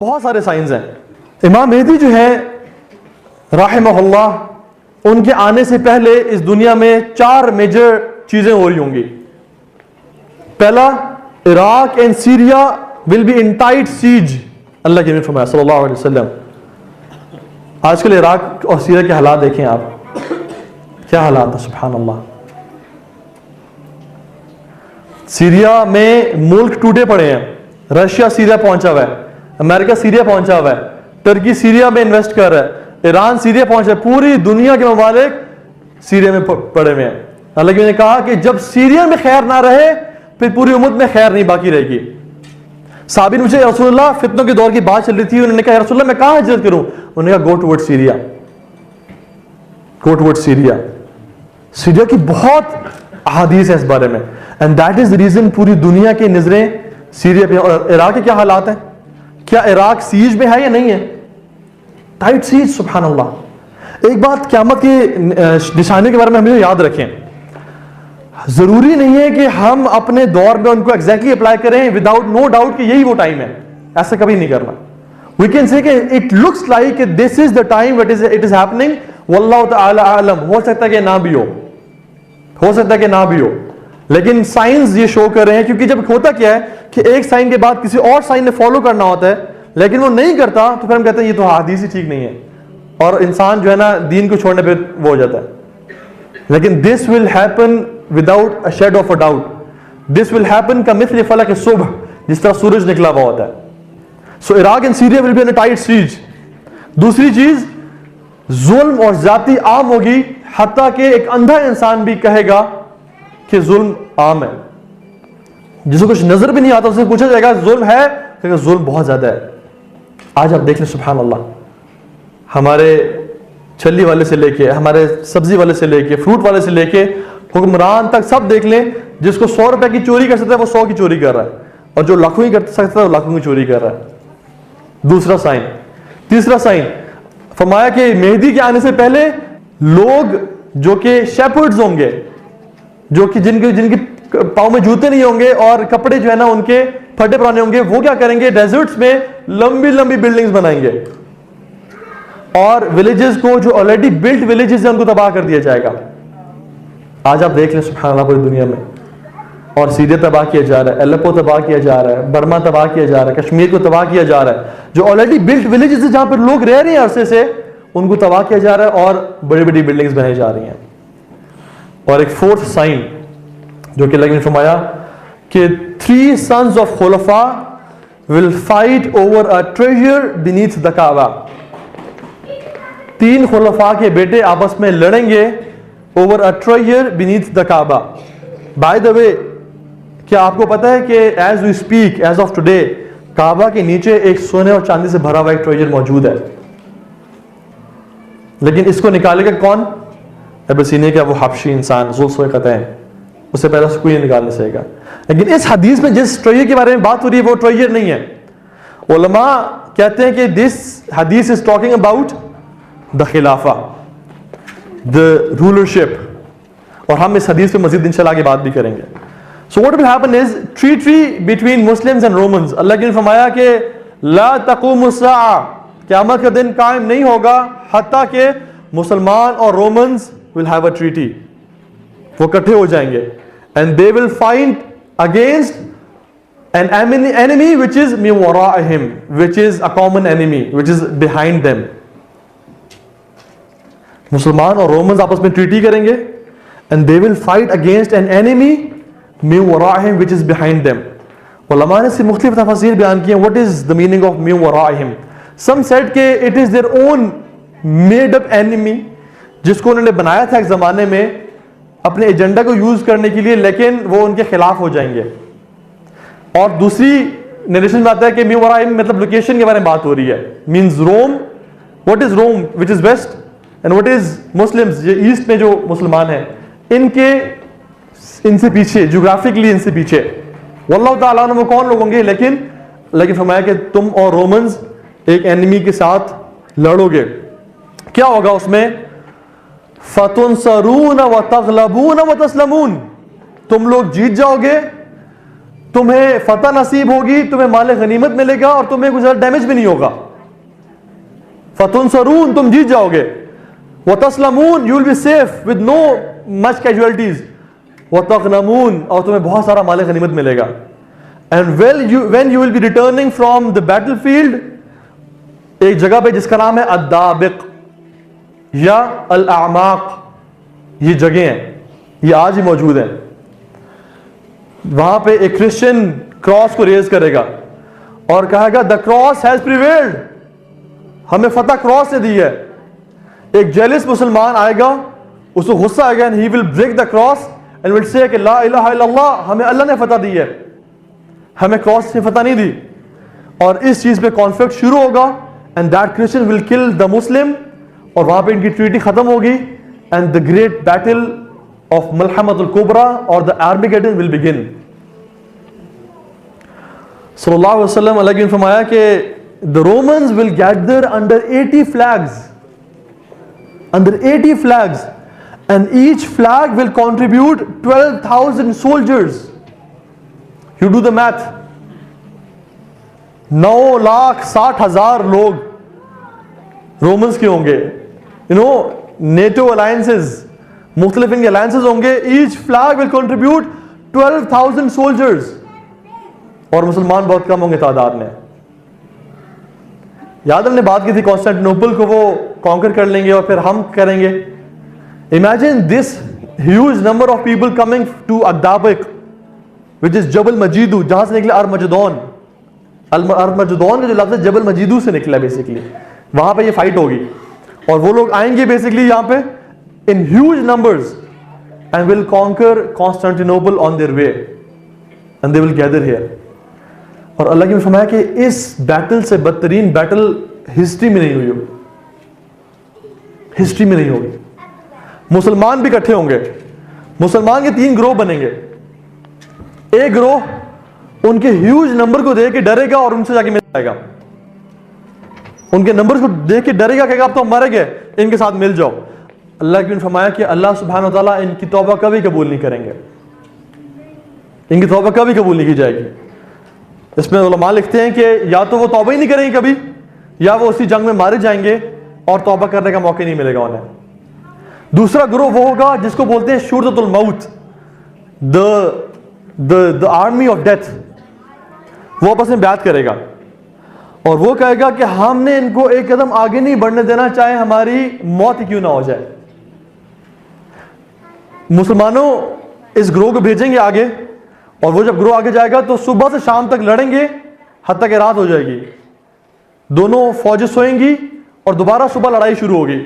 بہت سارے سائنز ہیں. امام مہدی جو ہے رحمہ اللہ، ان کے آنے سے پہلے اس دنیا میں 4 میجر چیزیں ہو رہی ہوں گی. پہلا، Iraq and Syria will be in tight siege. اللہ کے نبی فرمایا صلی اللہ علیہ وسلم. آج کل عراق اور سیریا کے حالات دیکھیں آپ، کیا حالات ہیں سبحان اللہ. سیریا میں ملک ٹوٹے پڑے ہیں. رشیا سیریا پہنچا ہوا ہے، امریکہ سیریا پہنچا ہوا ہے، ترکی سیریا میں انویسٹ کر رہا ہے، ایران سیریا پہنچا ہے، پوری دنیا کے ممالک سیریا میں پڑے ہوئے ہیں. اللہ نے کہا کہ جب سیریا میں خیر نہ رہے پھر پوری امت میں خیر نہیں باقی رہے گی. صحابی مجھے رسول اللہ فتنوں کے دور کی بات چل رہی تھی، انہوں نے کہا یا رسول اللہ میں کہاں ہجرت کروں؟ انہوں نے کہا گو ٹورڈ سیریا، گو ٹورڈ سیریا. سیریا کی بہت احادیث ہے اس بارے میں، and that is the reason پوری دنیا کی نظریں سیریا پہ. اور عراق کے کیا حالات ہیں؟ کیا عراق سیج میں ہے یا نہیں ہے؟ ٹائٹ سیج سبحان اللہ. ایک بات قیامت کی نشانی کے بارے میں ہمیں یاد رکھیں، ضروری نہیں ہے کہ ہم اپنے دور میں ان کو ایگزیکٹلی اپلائی کریں وداؤٹ نو ڈاؤٹ کہ یہی وہ ٹائم ہے. ایسا کبھی نہیں کرنا. وی کین سے کہ it looks like this is the time it is happening واللہ تعالی اعلم. ہو سکتا ہے کہ نہ بھی ہو سکتا ہے کہ نہ بھی ہو، لیکن سائنس یہ شو کر رہے ہیں. کیونکہ جب ہوتا کیا ہے کہ ایک سائن کے بعد کسی اور سائن نے فالو کرنا ہوتا ہے لیکن وہ نہیں کرتا تو پھر ہم کہتے ہیں یہ تو حدیث ہی ٹھیک نہیں ہے، اور انسان جو ہے نا دین کو چھوڑنے پہ وہ ہو جاتا ہے. لیکن this will happen without a shadow of a doubt. This will happen کمثل فلق الصبح، جس طرح سورج نکلا ہوا ہوتا ہے. So Iraq and Syria will be in a tight siege. دوسری چیز، ظلم اور زیادتی عام ہوگی، حتیٰ کہ ایک اندھا انسان بھی کہے گا کہ ظلم عام ہے. جس کو کچھ نظر بھی نہیں آتا اسے پوچھا جائے گا ظلم ہے، کہ ظلم بہت زیادہ ہے. آج آپ دیکھ لیں سبحان اللہ، ہمارے چھلی والے سے لے کے، ہمارے سبزی والے سے لے کے، فروٹ والے سے لے کے حکمران تک سب دیکھ لیں. جس کو 100 روپے کی چوری کر سکتا ہے وہ 100 کی چوری کر رہا ہے، اور جو لاکھوں کی کر سکتا ہے وہ لاکھوں کی چوری کر رہا ہے. دوسرا سائن. تیسرا سائن فرمایا کہ مہدی کے آنے سے پہلے لوگ جو کہ شیپرڈز ہوں گے، جو کہ جن کے پاؤں میں جوتے نہیں ہوں گے اور کپڑے جو ہے نا ان کے پھٹے پرانے ہوں گے، وہ کیا کریں گے؟ ڈیزرٹس میں لمبی لمبی بلڈنگز بنائیں گے اور ولیجز کو جو آلریڈی بلٹ ولیجز ہیں ان کو تباہ کر دیا جائے گا. آج آپ دیکھ لیں سبحان اللہ پوری دنیا میں، اور سیریا تباہ کیا جا رہا ہے، ایلیپو تباہ کیا جا رہا ہے، برما تباہ کیا جا رہا ہے، کشمیر کو تباہ کیا جا رہا ہے. جو آلریڈی بلٹ ولیجز ہیں جہاں پر لوگ رہ رہے ہیں عرصے سے، ان کو تباہ کیا جا رہا ہے اور بڑی بڑی بلڈنگز بنائی جا رہی ہیں. اور ایک فورتھ سائن جو کہ اللہ نے فرمایا کہ 3 sons of خلفاء will fight over a treasure beneath the Kaaba. 3 خلفاء کے بیٹے آپس میں لڑیں گے over a treasure beneath the Kaaba. By the way، کیا آپ کو پتا ہے کہ as we speak as of today کعبہ کے نیچے ایک سونے اور چاندی سے بھرا ہوا ایک ٹریجر موجود ہے، لیکن اس کو نکالے گا کون؟ ابسینے کا وہ حبشی انسان ذوالفقارین، اس سے پہلے کوئی نکال نہیں سکے گا. لیکن اس حدیث میں جس ٹریجر کے بارے میں بات ہو رہی ہے وہ ٹریجر نہیں ہے. علماء کہتے ہیں کہ دس حدیث از ٹاکنگ اباؤٹ دا خلافہ، دا رولرشپ، اور ہم اس حدیث پہ مزید انشاءاللہ آگے بات بھی کریں گے. So what will happen is treaty between Muslims and Romans. اللہ نے فرمایا کہ لا تقوم الساعہ، قیامت کا دن قائم نہیں ہوگا حتیٰ کہ مسلمان اور Romans will have a treaty. وہ اکٹھے ہو جائیں گے and they will fight against an enemy which is min wara'ihim, which is a common enemy, which is behind them. مسلمان اور رومنز آپس میں ٹریٹی کریں گے and they will fight against an enemy min wara'ihim which is behind them. علماء نے اس سے مختلف تفاسیر بیان کی ہیں. What is the meaning of min wara'ihim? Some said کہ it is their own made up enemy جس کو انہوں نے بنایا تھا ایک زمانے میں اپنے ایجنڈا کو یوز کرنے کے لیے، لیکن وہ ان کے خلاف ہو جائیں گے. اور دوسری نیریشن میں آتا ہے کہ min wara'ihim مطلب لوکیشن کے بارے میں بات ہو رہی ہے. means Rome. What is Rome which is west and what is Muslims، یہ ایسٹ میں جو مسلمان ہیں ان سے پیچھے جیوگرافکلی ان سے پیچھے. واللہ تعالیٰ عنہ وہ کون لوگ ہوں گے، لیکن فرمایا کہ تم اور رومنز ایک اینیمی کے ساتھ لڑو گے. کیا ہوگا اس میں؟ فَتُنْصَرُونَ وَتَغْلَبُونَ وَتَسْلَمُونَ، تم لوگ جیت جاؤ گے، تمہیں فتح نصیب ہوگی, تمہیں مال غنیمت ملے گا, اور تمہیں کوئی زیادہ ڈیمیج بھی نہیں ہوگا. فتنصرون, تم جیت جاؤ گے. وتسلمون, you will be safe with no much casualties. وتغنمون, اور تمہیں بہت سارا مال غنیمت ملے گا. And when you will be returning from the battlefield, ایک جگہ پہ جس کا نام ہے الدابق یا الاعماق, یہ جگہ ہیں, یہ آج ہی موجود ہیں. وہاں پہ ایک کرسچن کراس کو ریز کرے گا اور کہے گا the cross has prevailed, ہمیں فتح کراس نے دی ہے. ایک جیلس مسلمان آئے گا, اس کو غصہ آئے گا, and he will break the cross and will say کہ لا الہ الا اللہ, ہمیں اللہ نے فتح دی ہے, ہمیں کراس نے فتح نہیں دی. اور اس چیز پہ کانفلکٹ شروع ہوگا, and that Christian will kill the Muslim, اور وہاں پہ ان کی ٹریٹی ختم ہوگی, and the great battle of ملحمۃ الکبریٰ اور the Armageddon will begin. صلی اللہ علیہ وسلم علیہ نے فرمایا کہ the Romans will gather under 80 flags, under 80 flags, and each flag will contribute 12,000 soldiers. You do the math. 9,60,000 لوگ رومنز کے ہوں گے. نیٹو الائنسز, مختلف ان کے الائنسز ہوں گے. ایچ فلیگ ول کنٹریبیوٹ 12,000 سولجرز, اور مسلمان بہت کم ہوں گے تعداد میں. یاد ہم نے بات کی تھی کانسٹینٹینوپل کو وہ کانکر کر لیں گے اور پھر ہم کریں گے. Imagine this huge number of people coming to الدابق which is جبل مجیدو, جہاں سے نکلے ارمجدون. ارمجدون کا جو لفظ ہے جبل مجیدو سے نکلا بیسیکلی. وہاں پہ یہ فائٹ ہوگی, اور وہ لوگ آئیں گے بیسیکلی یہاں پہ in huge numbers and will conquer Constantinople on their way, and they will gather here. اور اللہ کی فرمایا کہ اس بیٹل سے بدترین بیٹل ہسٹری میں نہیں ہوئی ہوگی, ہسٹری میں نہیں ہوگی. مسلمان بھی اکٹھے ہوں گے. مسلمان کے 3 گروہ بنیں گے. ایک گروہ ان کے ہیوج نمبر کو دیکھ کے ڈرے گا اور ان سے جا کے مل جائے گا. ان کے نمبر کو دیکھ کے ڈرے گا کہ اب تو ہم مرے گئے, ان کے ساتھ مل جاؤ. اللہ کی نے فرمایا کہ اللہ سبحانہ وتعالیٰ ان کی توبہ کبھی قبول نہیں کریں گے, ان کی توبہ کبھی قبول نہیں کی جائے گی. اس میں علماء لکھتے ہیں کہ یا تو وہ توبہ ہی نہیں کریں گے کبھی, یا وہ اسی جنگ میں مارے جائیں گے اور توبہ کرنے کا موقع نہیں ملے گا انہیں. دوسرا گروہ وہ ہوگا جس کو بولتے ہیں شورۃ الموت, the army of death. وہ آپس میں بیعت کرے گا اور وہ کہے گا کہ ہم نے ان کو ایک قدم آگے نہیں بڑھنے دینا, چاہے ہماری موت ہی کیوں نہ ہو جائے. مسلمانوں اس گروہ کو بھیجیں گے آگے, اور وہ جب گروہ آگے جائے گا تو صبح سے شام تک لڑیں گے حتیٰ کہ رات ہو جائے گی. دونوں فوجیں سوئیں گی اور دوبارہ صبح لڑائی شروع ہوگی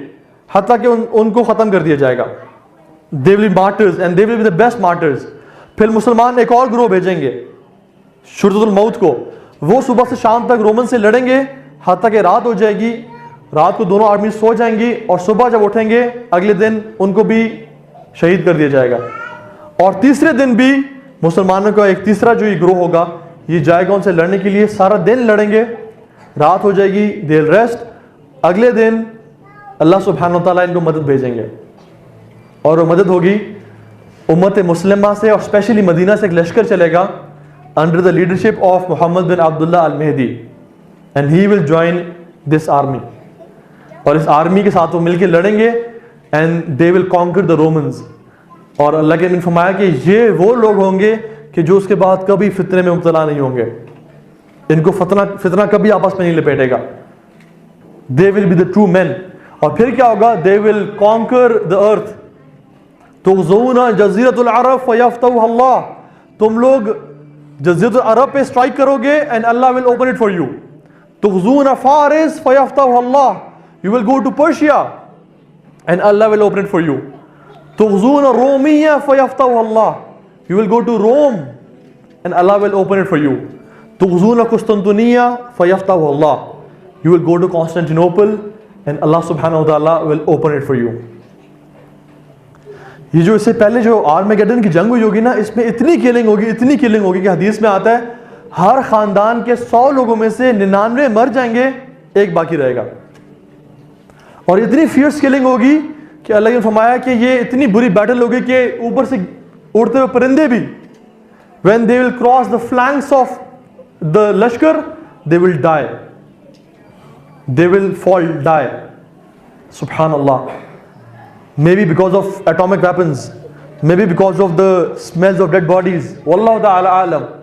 حتیٰ کہ ان کو ختم کر دیا جائے گا. They will be martyrs and they will be the best martyrs. پھر مسلمان ایک اور گروہ بھیجیں گے شورۃ الموت کو. وہ صبح سے شام تک رومن سے لڑیں گے حتیٰ کہ رات ہو جائے گی. رات کو دونوں آرمی سو جائیں گی, اور صبح جب اٹھیں گے اگلے دن ان کو بھی شہید کر دیا جائے گا. اور تیسرے دن بھی مسلمانوں کا ایک تیسرا جو یہ گروہ ہوگا یہ جائے گا ان سے لڑنے کے لیے. سارا دن لڑیں گے, رات ہو جائے گی, دے ول ریسٹ. اگلے دن اللہ سبحانہ وتعالیٰ ان کو مدد بھیجیں گے, اور وہ مدد ہوگی امت مسلمہ سے, اور اسپیشلی مدینہ سے ایک لشکر چلے گا under the leadership of Muhammad bin Abdullah al-Mahdi, and he will join this army. اور اس آرمی کے ساتھ وہ مل کے لڑیں گے and they will conquer the Romans. اور اللہ کے نے فرمایا کہ یہ وہ لوگ ہوں گے کہ جو اس کے بعد کبھی فتنے میں مبتلا نہیں ہوں گے, ان کو فتنہ کبھی آپس میں نہیں لپیٹے گا. They will be the true men. اور پھر کیا ہوگا, they will conquer the earth. تغزون جزیرۃ العرب فیفتحها اللہ, تم لوگ جزیرۃ العرب پہ اسٹرائک کرو گے and Allah will open it for you. تغزون فارس فیفتحها اللہ, you will go to Persia and Allah will open it for you. تغزون رومیہ فیفتحها Allah, you will go to Rome and Allah will open it for you. تغزون قسطنطنیہ فیفتحها Allah, you will go to Constantinople and Allah subhanahu wa ta'ala will open it for you. یہ جو اس سے پہلے جو آرمیگیڈن کی جنگ ہوئی ہوگی نا, اس میں اتنی کلنگ ہوگی کہ حدیث میں آتا ہے ہر خاندان کے 100 لوگوں میں سے 99 مر جائیں گے, ایک باقی رہے گا. اور اتنی فیئرس کلنگ ہوگی کہ اللہ نے فرمایا کہ یہ اتنی بری بیٹل ہوگی کہ اوپر سے اڑتے ہوئے پرندے بھی when they will cross the flanks of the Lashkar, they will die. They will fall, die. Subhanallah. Maybe because of atomic weapons, maybe because of the smells of dead bodies. Wallahu ta'ala alam.